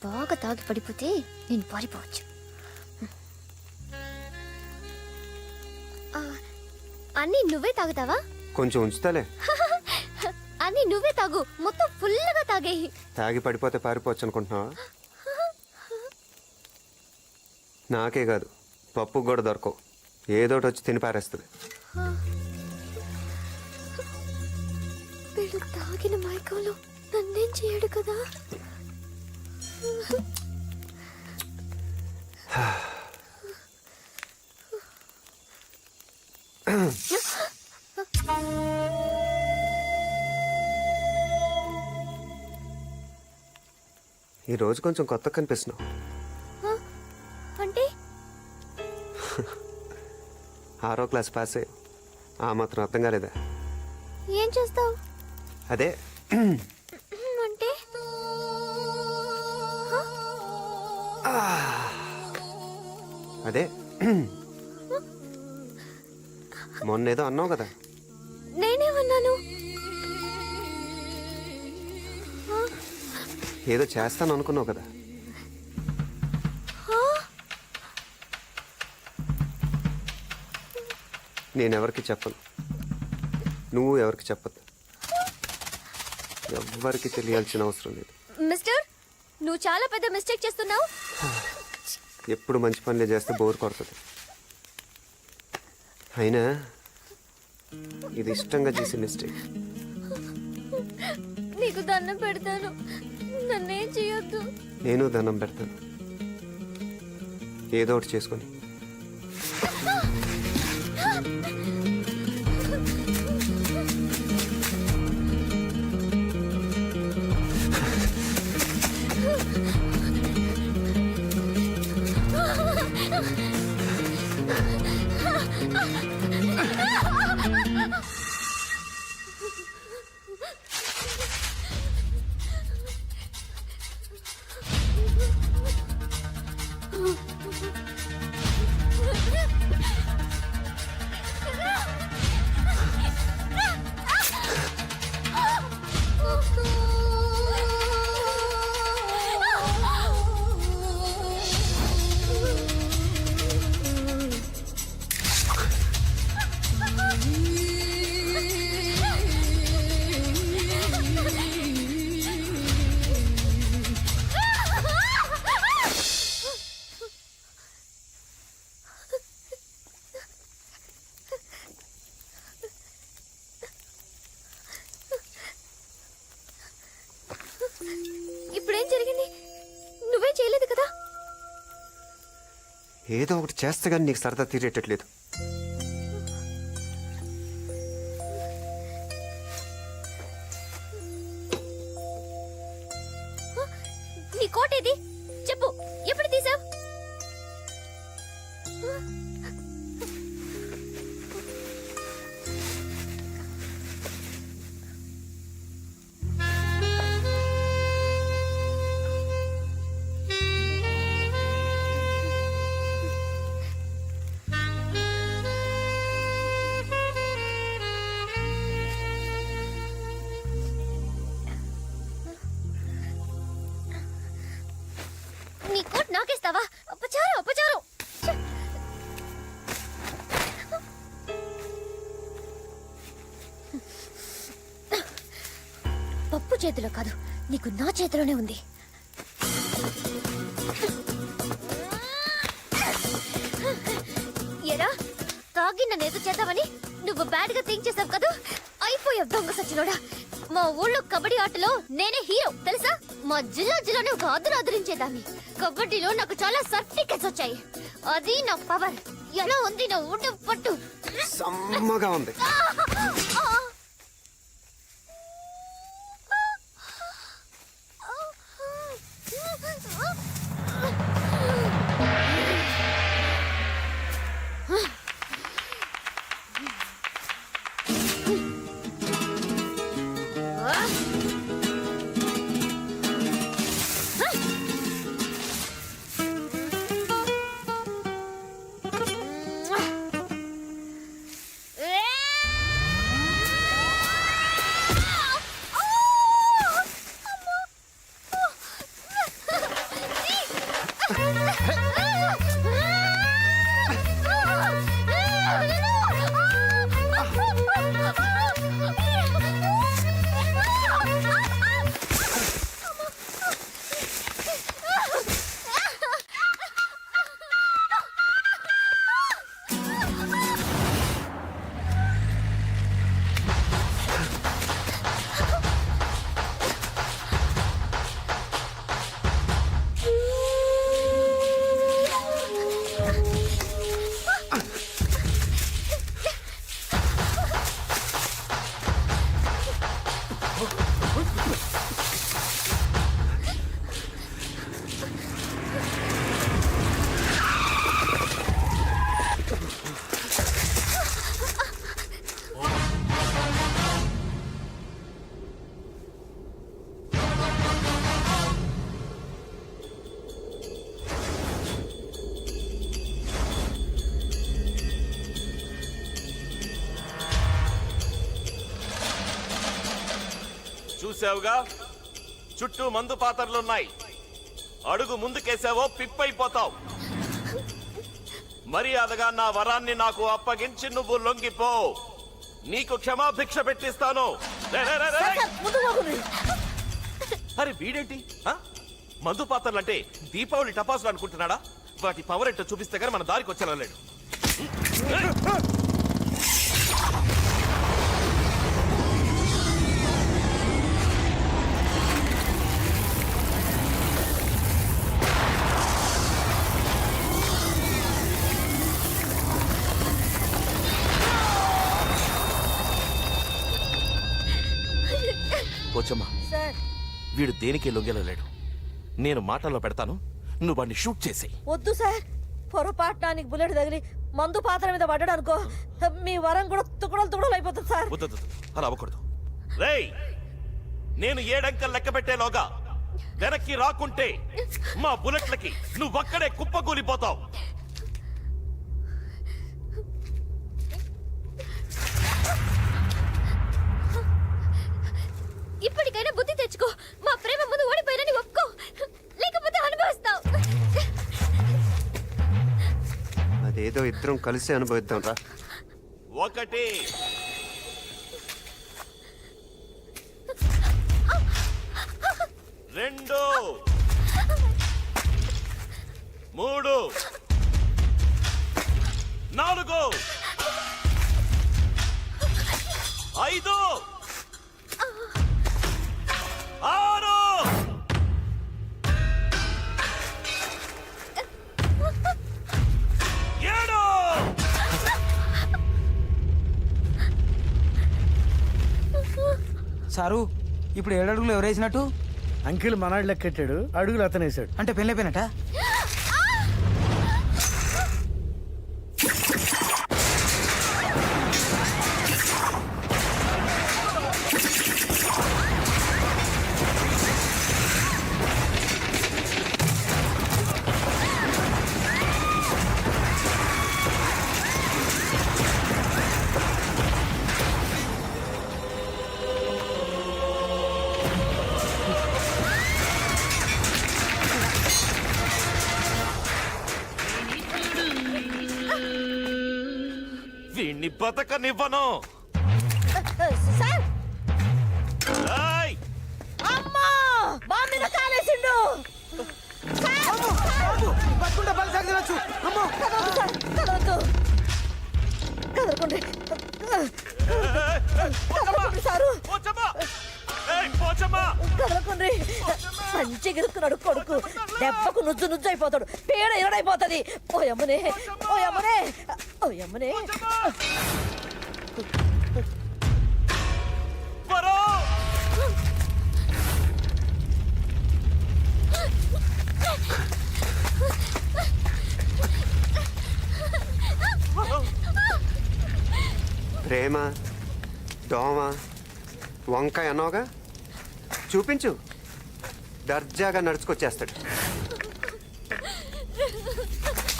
బాగా తాగి పడిపోతే నేను పారిపోవచ్చు. అన్నీ నువ్వే తాగుతావా? కొంచెం ఉంచుతాలే. అన్నీ నువ్వే తాగు, మొత్తం ఫుల్గా తాగే. తాగి పడిపోతే పారిపోవచ్చు అనుకుంటున్నావా? నాకే కాదు, పప్పు కూడా దొరకవు. ఏదోటి వచ్చి తిని పారేస్తుంది. వీడు తాగిన మైకంలో నన్నేం చేయడు కదా. ఈ రోజు కొంచెం కొత్త కనిపిస్తున్నావు. అంటే 6వ క్లాస్ పాస్ అయ్యావు, ఆ మాత్రం అర్థం కాలేదా? ఏం చేస్తావు? అదే అంటే అదే మొన్నేదో అన్నావు కదా. నేనేమన్నాను? ఏదో చేస్తాను అనుకున్నావు కదా. నేనెవరికి చెప్పను, నువ్వు ఎవరికి చెప్పద్దు. ఎవ్వరికి తెలియాల్సిన అవసరం లేదు. మిస్టర్, నువ్వు చాలా పెద్ద మిస్టేక్ చేస్తున్నావు. ఎప్పుడు మంచి పనులే చేస్తే బోర్ కొడుతుంది. అయినా ఇది ఇష్టంగా చేసే మిస్టేక్. నీకు దండం పెడతాను, నన్నేం చేయొద్దు. నేను దండం పెడతాను, ఏదో ఒకటి చేసుకొని. ఇప్పుడేం జరిగింది? నువ్వేం చేయలేదు కదా. ఏదో ఒకటి చేస్తే కానీ నీకు సరదా తీరేటట్లేదు. నీ కోట్ ఏది? చెప్పు, ఎప్పుడు తీసావు? నీ కోట్ నాకేస్తావా? అపచారం, అపచారం. పప్పు చేతిలో కాదు, నీకు నా చేతిలోనే ఉంది. ఎరా, తాగి నన్ను ఏదో చేద్దామని నువ్వు బ్యాడ్ గా థింక్ చేసావు కదా. అయిపోయావు దొంగ సచ్చినోడా. మా ఊళ్ళో కబడ్డీ ఆటలో నేనే హీరో తెలుసా. మా జిల్లానే ఒక ఆదరించేదాన్ని. కబడ్డీలో నాకు చాలా సర్టిఫికెట్స్ వచ్చాయి. అది నా పవర్. ఎలా ఉంది నా ఊట పట్టు? సమ్మగా ఉంది. చూసావుగా, చుట్టూ మందు పాత్రలున్నాయి. అడుగు ముందుకేసావో పిప్పైపోతావు. మర్యాదగా నా వరాన్ని నాకు అప్పగించి నువ్వు లొంగిపో. నీకు క్షమాభిక్ష పెట్టిస్తాను. అరే వీడేంటి మందు పాత్రలంటే దీపావళి టపాసులు అనుకుంటున్నాడా? వాటి పవర్ ఏంటో చూపిస్తే గానీ మన దారికి వచ్చేలా లేడు. పోచమ్మా, వీడు దేనికి లొంగెలలేడు. నేను మాటల్లో పెడతాను, నువ్వు వాడిని షూట్ చేసేయ్. వద్దు సార్, పొరపాటునానికి బుల్లెట్ తగిలి మందు పాత్ర మీద పడ్డాడు అనుకో, మీ వరం కూడా తుకుడలు అయిపోతుంది సార్. వద్దు, అలా అవ్వకూడదు. రేయ్, నేను 7 అంకెలు లెక్క పెట్టేలోగా వెనక్కి రాకుంటే మా బుల్లెట్లకి నువ్వక్కడే కుప్పకూలిపోతావు. ఇప్పటికైనా బుద్ధి తెచ్చుకో. మా ప్రేమ ముందు ఓడిపోయినని ఒప్పుకో, లేకపోతే అనుభవిస్తావు. అదేదో ఇద్దరం కలిసి అనుభవిద్దాం రా. 1 2 3 4 5 6 7 సారు, ఇప్పుడు 7 అడుగులు ఎవరేసినట్టు? అంకిల్ మనాడు లెక్కెట్టాడు, అడుగులు అతనేసాడు. అంటే పెళ్ళైపోయినట్ట? వీణ్ణి బతకనివ్వను. సార్, ఏయ్! అమ్మా బాంబు మీద కాలేసిండు. బతుకుంటే బలి సాగించవచ్చు. అమ్మో, కదలొద్దు సార్, కదలొద్దు. కదలకండి. కదలకండి సారు. పోచమ్మా! ఏయ్, పోచమ్మా! కదలకండి. మంచి గిరుక్కున్నాడు కొడుకు, దెబ్బకు నుజ్జు అయిపోతాడు, పేడ ఎరడైపోతుంది. ఓయమ్మనే, ఓయమ్మనే, ఓయమ్మనే. వరో! ప్రేమ, దోమ, వంకాయ అన్నావుగా, చూపించు. దర్జాగా నడుచుకొచ్చేస్తాడు.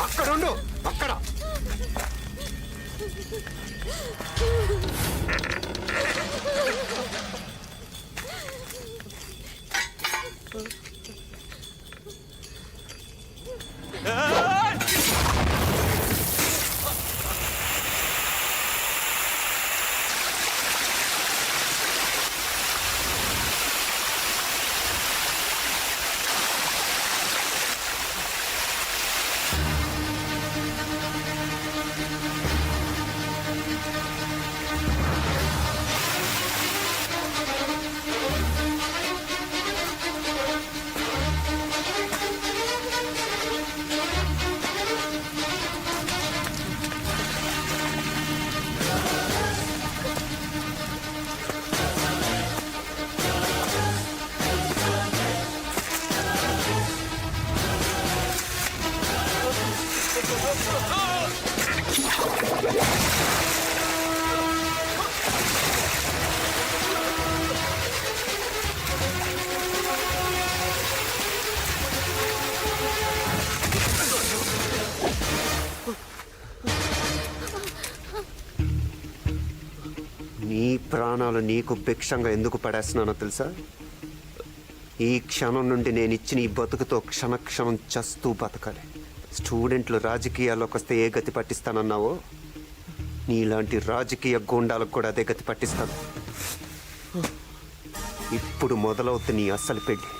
అక్కడుండు, అక్కడ. నీ ప్రాణాలు నీకు భిక్షంగా ఎందుకు పడేస్తున్నానో తెలుసా? ఈ క్షణం నుండి నేను ఇచ్చిన ఈ బతుకుతో క్షణక్షణం చస్తూ బతకాలి. స్టూడెంట్లు రాజకీయాల్లోకి వస్తే ఏ గతి పట్టిస్తానన్నావో, నీలాంటి రాజకీయ గూండాలకు కూడా అదే గతి పట్టిస్తాను. ఇప్పుడు మొదలవుతుంది నీ అస్సలు పెళ్లి.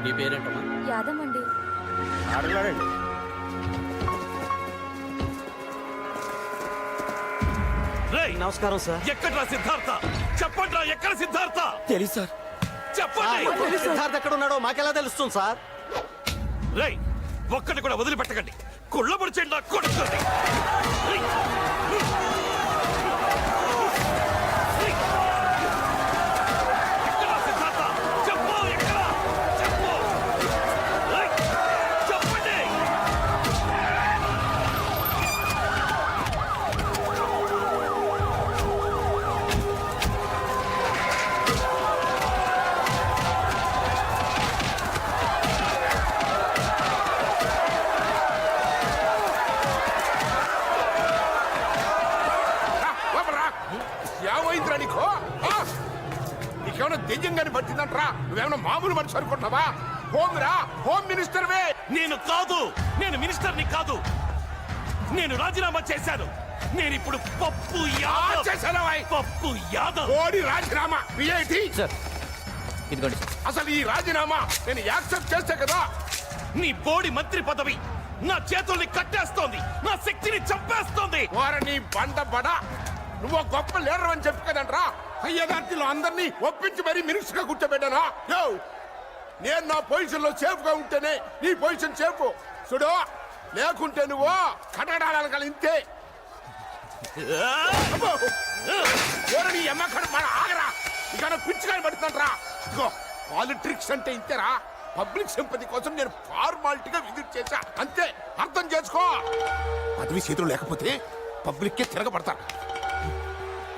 నీ పేరేంటమ్మా? యాదవ్ అండి. అడగలాడండి. రేయ్, నమస్కారం సార్. ఎక్కడ్రా సిద్ధార్థ? చెప్పండ్రా, ఎక్కడ సిద్ధార్థ? తెలుసు సార్. చెప్పండి. సిద్ధార్థ్ ఎక్కడ ఉన్నాడో మాకెలా తెలుస్తుంది సార్? రేయ్, ఒక్కడిని కూడా వదిలిపెట్టకండి. కుళ్ళబడి చెండా కొడుతుంది. ఎక్కడా సిద్ధార్థ? చెప్పు, ఎక్కడ? చెప్పు. రేయ్, చెప్పండి. ఏమైందిరా నీకు? నీకేమైనా దెయ్యంగాని పట్టిందంటరా? నువ్వేమైనా మామూలు మనిషి అనుకుంటున్నావా? హోమ్ మినిస్టర్వే. నేను కాదు, నేను మినిస్టర్ని కాదు. నేను రాజీనామా చేశాను. నేను ఇప్పుడు పప్పు యాదవ్. చేశానవా? పప్పు యాదవ్. ఓడి రాజీనామా విఐటి. సార్ ఇదిగోండి. అసలు ఈ రాజీనామా నేను యాక్సెప్ట్ చేస్తే కదా. నీ బోడి మంత్రి పదవి నా చేతుల్ని కట్టేస్తోంది, నా శక్తిని చంపేస్తోంది. వారని బండబడ. నువ్వు గొప్ప లీడర్ అని చెప్పి కదంట్రా అయ్యగారిలో అందరినీ ఒప్పించి మరీ మినిస్టర్ గా కూర్చోబెట్టానా? యో, నేను నా పొజిషన్ లో సేఫ్ గా ఉంటేనే నీ పొజిషన్ సేఫ్. చూడు, లేకుంటే నువ్వు కట్టడాల ఇంతే. నీ ఎమ్మకడు మన ఆగరా. ఇక పిచ్చిగా పడుతుంటరా. ఇదిగో, పాలిటిక్స్ అంటే ఇంతేరా. పబ్లిక్ సింపతి కోసం నేను ఫార్మాలిటీగా విజిట్ చేశా, అంతే. అర్థం చేసుకో. పదవి చేతులు లేకపోతే పబ్లిక్ కే తిరగబడతారు.